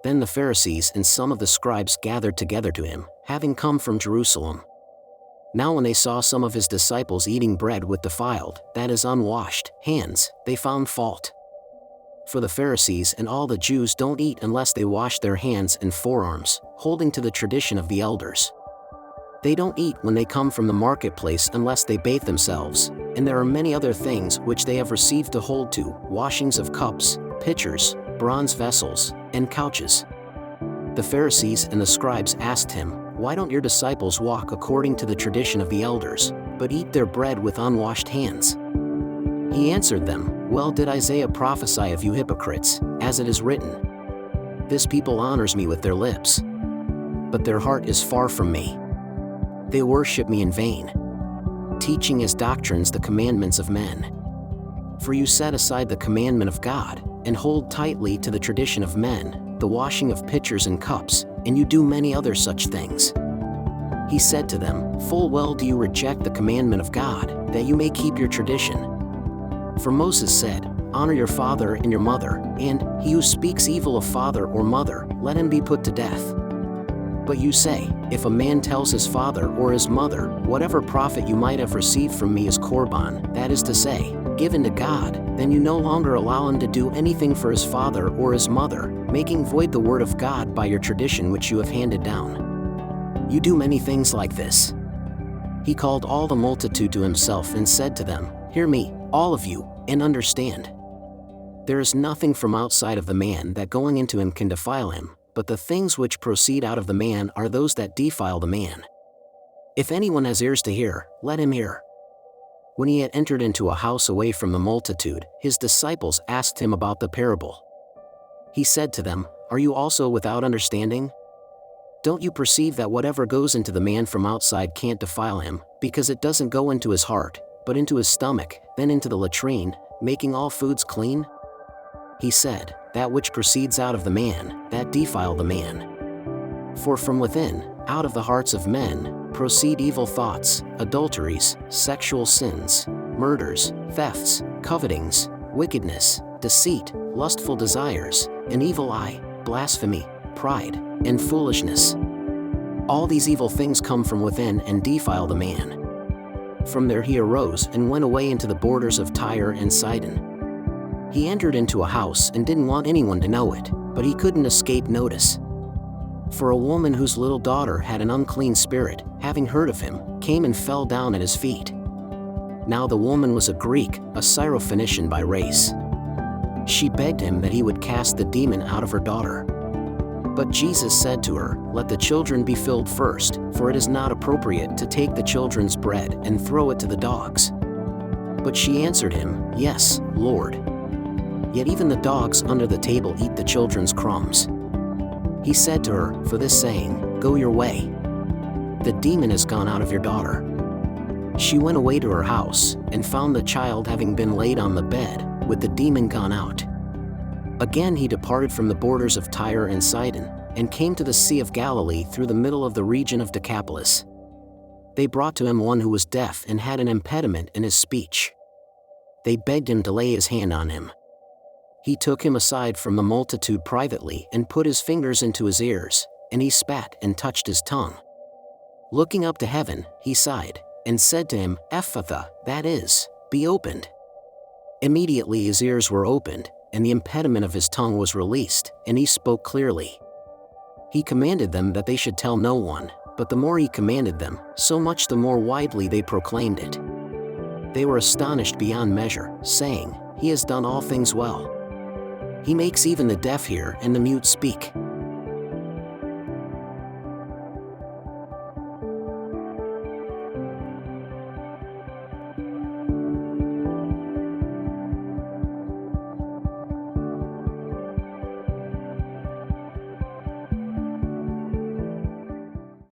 Then the Pharisees and some of the scribes gathered together to him, having come from Jerusalem. Now when they saw some of his disciples eating bread with defiled, that is unwashed, hands, they found fault. For the Pharisees and all the Jews don't eat unless they wash their hands and forearms, holding to the tradition of the elders. They don't eat when they come from the marketplace unless they bathe themselves, and there are many other things which they have received to hold to, washings of cups, pitchers, bronze vessels, and couches. The Pharisees and the scribes asked him, "Why don't your disciples walk according to the tradition of the elders, but eat their bread with unwashed hands?" He answered them, "Well did Isaiah prophesy of you hypocrites, as it is written, 'This people honors me with their lips, but their heart is far from me. They worship me in vain, teaching as doctrines the commandments of men. For you set aside the commandment of God, and hold tightly to the tradition of men, the washing of pitchers and cups, and you do many other such things.'" He said to them, "Full well do you reject the commandment of God, that you may keep your tradition. For Moses said, 'Honor your father and your mother,' and, 'He who speaks evil of father or mother, let him be put to death.' But you say, 'If a man tells his father or his mother, whatever profit you might have received from me is korban, that is to say, given to God,' then you no longer allow him to do anything for his father or his mother, making void the word of God by your tradition which you have handed down. You do many things like this." He called all the multitude to himself and said to them, "Hear me, all of you, and understand. There is nothing from outside of the man that going into him can defile him, but the things which proceed out of the man are those that defile the man. If anyone has ears to hear, let him hear." When he had entered into a house away from the multitude, his disciples asked him about the parable. He said to them, "Are you also without understanding? Don't you perceive that whatever goes into the man from outside can't defile him, because it doesn't go into his heart, but into his stomach, then into the latrine, making all foods clean? He said, that which proceeds out of the man, that defile the man. For from within, out of the hearts of men, proceed evil thoughts, adulteries, sexual sins, murders, thefts, covetings, wickedness, deceit, lustful desires, an evil eye, blasphemy, pride, and foolishness. All these evil things come from within and defile the man. From there he arose and went away into the borders of Tyre and Sidon. He entered into a house and didn't want anyone to know it, but he couldn't escape notice. For a woman whose little daughter had an unclean spirit, having heard of him, came and fell down at his feet. Now the woman was a Greek, a Syrophoenician by race. She begged him that he would cast the demon out of her daughter. But Jesus said to her, "Let the children be filled first, for it is not appropriate to take the children's bread and throw it to the dogs." But she answered him, "Yes, Lord. Yet even the dogs under the table eat the children's crumbs." He said to her, "For this saying, go your way. The demon has gone out of your daughter." She went away to her house, and found the child having been laid on the bed, with the demon gone out. Again he departed from the borders of Tyre and Sidon, and came to the Sea of Galilee through the middle of the region of Decapolis. They brought to him one who was deaf and had an impediment in his speech. They begged him to lay his hand on him. He took him aside from the multitude privately and put his fingers into his ears, and he spat and touched his tongue. Looking up to heaven, he sighed, and said to him, "Ephphatha," that is, "be opened." Immediately his ears were opened, and the impediment of his tongue was released, and he spoke clearly. He commanded them that they should tell no one, but the more he commanded them, so much the more widely they proclaimed it. They were astonished beyond measure, saying, "He has done all things well. He makes even the deaf hear and the mute speak."